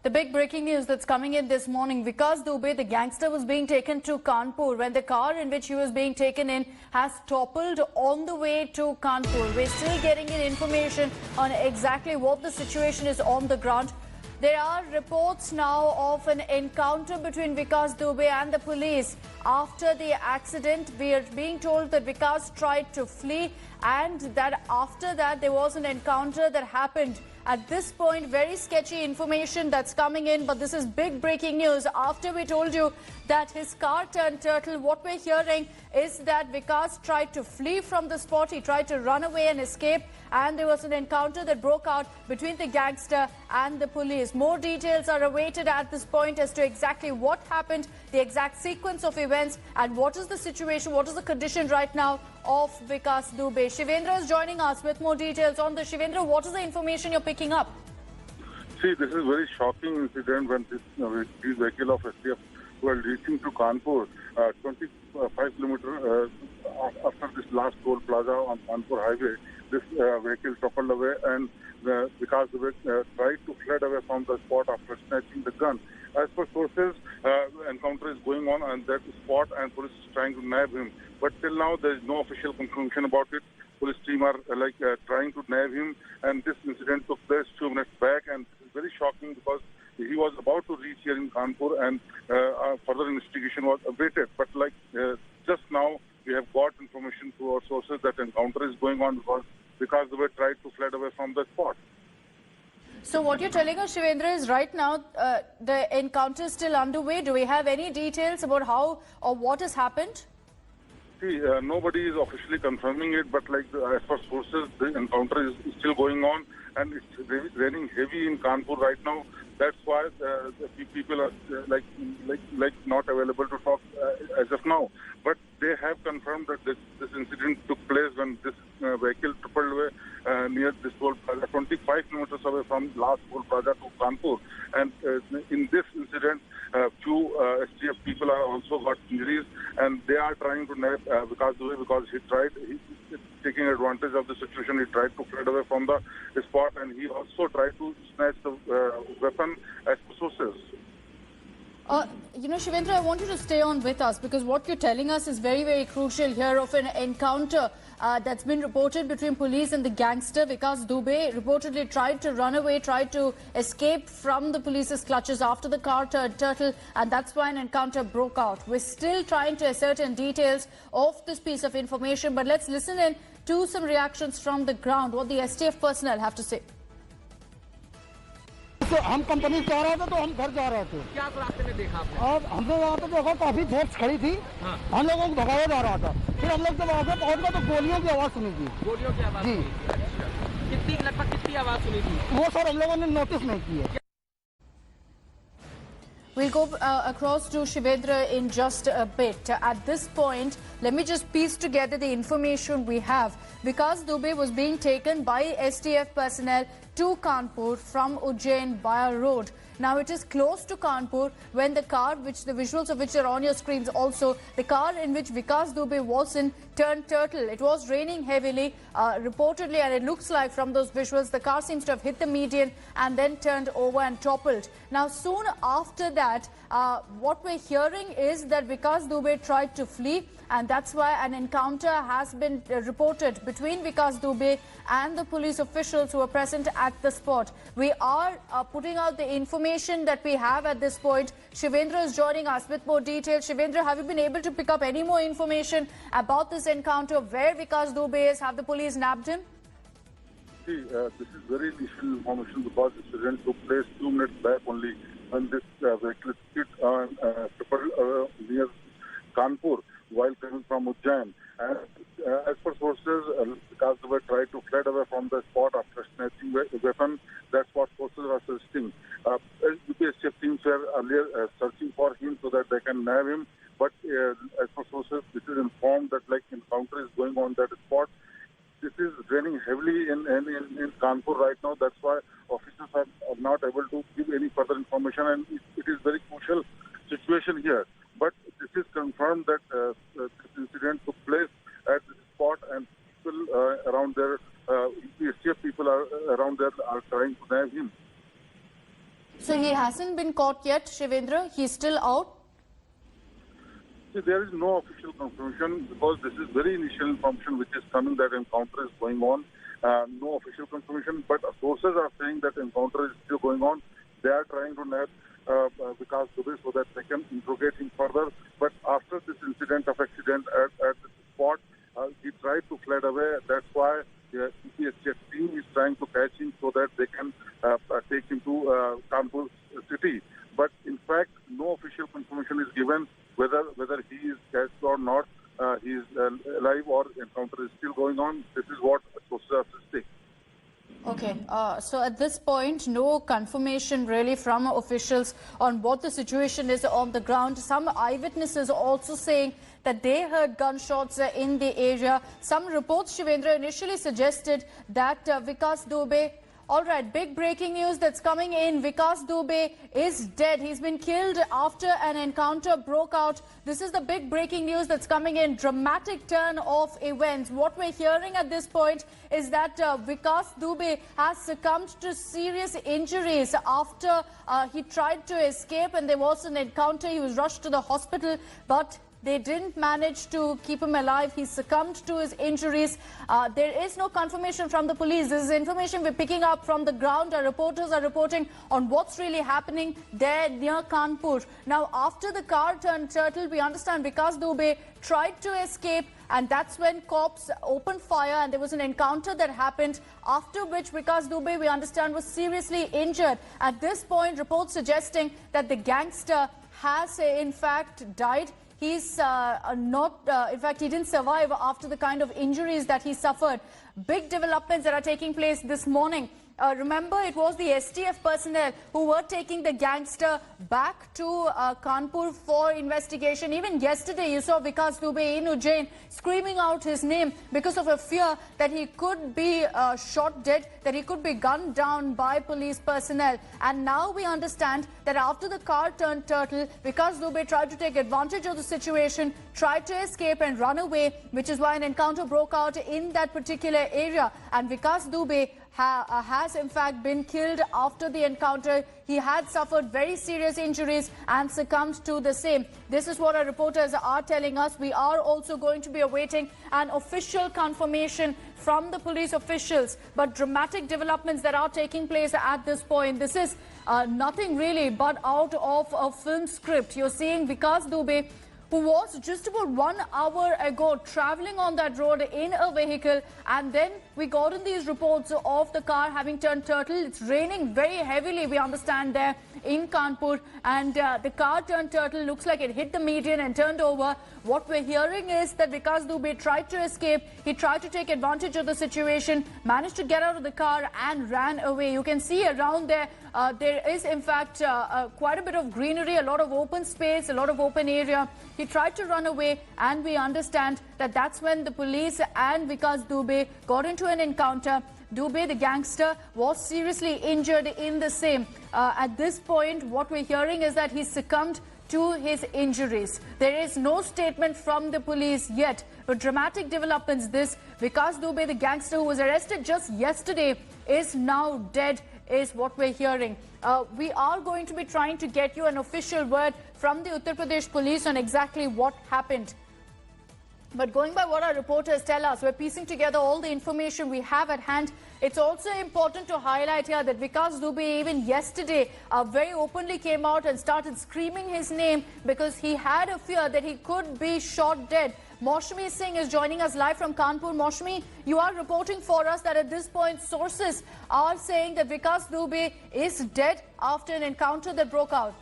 The big breaking news that's coming in this morning, Vikas Dubey, the gangster, was being taken to Kanpur when the car in which he was being taken in has toppled on the way to Kanpur. We're still getting in information on exactly what the situation is on the ground. There are reports now of an encounter between Vikas Dubey and the police. After the accident, we are being told that Vikas tried to flee and that after that there was an encounter that happened. At this point, very sketchy information that's coming in, but this is big breaking news. After we told you that his car turned turtle, what we're hearing is that Vikas tried to flee from the spot. He tried to run away and escape, and there was an encounter that broke out between the gangster and the police. More details are awaited at this point as to exactly what happened, the exact sequence of events, and what is the situation, what is the condition right now of Vikas Dubey. Shivendra is joining us with more details on this. Shivendra, what is the information you're picking up? See, this is a very shocking incident when this vehicle of STF were reaching to Kanpur, 25 kilometers after this last toll plaza on Kanpur highway. This vehicle toppled away and Vikas Dubey tried to flee away from the spot after snatching the gun. As per sources, encounter is going on on that spot and police is trying to nab him. But till now, there is no official conclusion about it. Police team are trying to nab him, and this incident took place 2 minutes back, and it's very shocking because he was about to reach here in Kanpur and further investigation was awaited. But just now, we have got information through our sources that encounter is going on because they were tried to flee away from the spot. So what you're telling us, Shivendra, is right now the encounter is still underway. Do we have any details about how or what has happened? See, nobody is officially confirming it, but as per sources, the encounter is still going on, and it's raining heavy in Kanpur right now. That's why the people are not available to talk as of now. But they have confirmed that this incident took place when this vehicle toppled away near this toll plaza, 25 kilometers away from last toll plaza to Kanpur. And in this incident, few STF people are also got injuries, and they are trying to nab Vikas Dubey because he's taking advantage of the situation. He tried to flee away from the spot, and he also tried to snatch the weapon as per sources. Shivendra, I want you to stay on with us because what you're telling us is very, very crucial here of an encounter that's been reported between police and the gangster. Vikas Dubey reportedly tried to run away, tried to escape from the police's clutches after the car turned turtle, and that's why an encounter broke out. We're still trying to ascertain details of this piece of information, but let's listen in to some reactions from the ground, what the STF personnel have to say. तो हम company से आ रहे थे तो हम घर जा रहे थे। क्या रास्ते में देखा आपने? और हमने वहाँ पे देखा काफी फोर्स खड़ी थी। हाँ। हम लोगों को भगाया जा रहा था। फिर हम लोग जब वहाँ पे पहुँच गए तो गोलियों की आवाज़ सुनी थी। गोलियों की आवाज़? जी। लगभग कितनी आवाज़ सुनी थी? वो सर हम लोगों ने नोटिस नहीं की है। We'll go across to Shivendra in just a bit. At this point, let me just piece together the information we have. Vikas Dubey was being taken by STF personnel to Kanpur from Ujjain via road. Now it is close to Kanpur when the car, which the visuals of which are on your screens also, the car in which Vikas Dubey was in turned turtle. It was raining heavily, reportedly, and it looks like from those visuals the car seems to have hit the median and then turned over and toppled. Now soon after that, what we're hearing is that Vikas Dubey tried to flee, and that's why an encounter has been reported between Vikas Dubey and the police officials who were present at the spot. We are putting out the information that we have at this point. Shivendra is joining us with more details. Shivendra, have you been able to pick up any more information about this encounter, where Vikas Dubey is? Have the police nabbed him? See, this is very initial information because this incident took place 2 minutes back only when this vehicle hit near Kanpur while coming from Ujjain. And as per sources, Vikas Dubey tried to flee away from the spot after snatching a weapon. That's what sources are suggesting. STF teams were earlier searching for him so that they can nab him. But as per sources, this is informed that encounter is going on that spot. This is raining heavily in Kanpur right now. That's why officers are not able to give any further information, and it is very crucial situation here. But this is confirmed that this incident took place at this spot, and people around there, STF people are around there are trying to nab him. So he hasn't been caught yet, Shivendra? He's still out? See, there is no official confirmation because this is very initial information which is coming that encounter is going on. No official confirmation, but sources are saying that encounter is still going on. They are trying to nab Vikas Dubey so that they can interrogate him further. But after this incident of accident at the spot, he tried to flee away. That's why the EPSTF team is trying to catch him so that they can take him to Kanpur city. But in fact, no official confirmation is given whether he is catched or not. He is alive or encounter is still going on. This is what sources are saying. Okay, so at this point, no confirmation really from officials on what the situation is on the ground. Some eyewitnesses also saying that they heard gunshots in the area. Some reports, Shivendra, initially suggested that Vikas Dubey. All right, big breaking news that's coming in. Vikas Dubey is dead. He's been killed after an encounter broke out. This is the big breaking news that's coming in. Dramatic turn of events. What we're hearing at this point is that Vikas Dubey has succumbed to serious injuries after he tried to escape and there was an encounter. He was rushed to the hospital, but they didn't manage to keep him alive. He succumbed to his injuries. There is no confirmation from the police. This is information we're picking up from the ground. Our reporters are reporting on what's really happening there near Kanpur. Now, after the car turned turtle, we understand Vikas Dubey tried to escape, and that's when cops opened fire and there was an encounter that happened, after which Vikas Dubey, we understand, was seriously injured. At this point, reports suggesting that the gangster has in fact died. He's in fact, he didn't survive after the kind of injuries that he suffered. Big developments that are taking place this morning. Remember, it was the STF personnel who were taking the gangster back to Kanpur for investigation. Even yesterday, you saw Vikas Dubey in Ujjain screaming out his name because of a fear that he could be shot dead, that he could be gunned down by police personnel. And now we understand that after the car turned turtle, Vikas Dubey tried to take advantage of the situation, tried to escape and run away, which is why an encounter broke out in that particular area. And Vikas Dubey has in fact been killed after the encounter. He had suffered very serious injuries and succumbed to the same. This is what our reporters are telling us. We are also going to be awaiting an official confirmation from the police officials, but dramatic developments that are taking place at this point. This is nothing really but out of a film script. You're seeing Vikas Dubey, who was just about 1 hour ago traveling on that road in a vehicle, and then we got in these reports of the car having turned turtle. It's raining very heavily, we understand, there in Kanpur, and the car turned turtle. Looks like it hit the median and turned over. What we're hearing is that Vikas Dubey tried to escape. He tried to take advantage of the situation, managed to get out of the car and ran away. You can see around there, there is in fact quite a bit of greenery, a lot of open space, a lot of open area. He tried to run away, and we understand that that's when the police and Vikas Dubey got into an encounter. Dubey, the gangster, was seriously injured in the same. At this point, what we're hearing is that he succumbed to his injuries. There is no statement from the police yet, but dramatic developments this. Vikas Dubey, the gangster who was arrested just yesterday, is now dead, is what we're hearing. We are going to be trying to get you an official word from the Uttar Pradesh police on exactly what happened. But going by what our reporters tell us, we're piecing together all the information we have at hand. It's also important to highlight here that Vikas Dubey, even yesterday, very openly came out and started screaming his name because he had a fear that he could be shot dead. Maushmi Singh is joining us live from Kanpur. Maushmi, you are reporting for us that at this point, sources are saying that Vikas Dubey is dead after an encounter that broke out.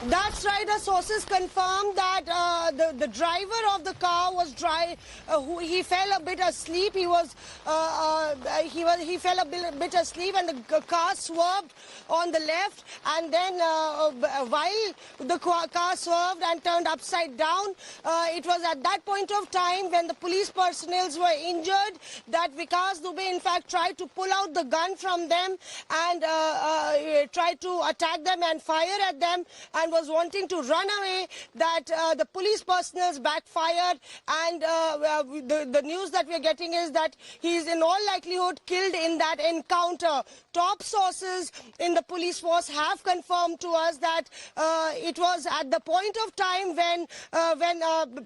That's right. The sources confirmed that the driver of the car was he fell a bit asleep. He fell a bit asleep, and the car swerved on the left. And then while the car swerved and turned upside down, it was at that point of time when the police personnel were injured that Vikas Dubey in fact tried to pull out the gun from them and tried to attack them and fire at them. And and was wanting to run away, that the police personnel backfired, and the news that we are getting is that he is in all likelihood killed in that encounter. Top sources in the police force have confirmed to us that it was at the point of time when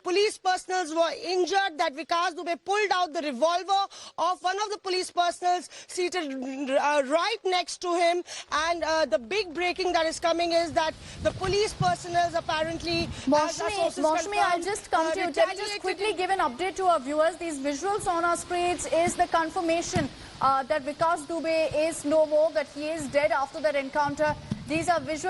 police personnel were injured that Vikas Dubey pulled out the revolver of one of the police personnel seated right next to him, and the big breaking that is coming is that the police personnel apparently, Maushami, I'll just come to you. Let me just quickly give an update to our viewers. These visuals on our screens is the confirmation that Vikas Dubey is no more, that he is dead after that encounter. These are visuals.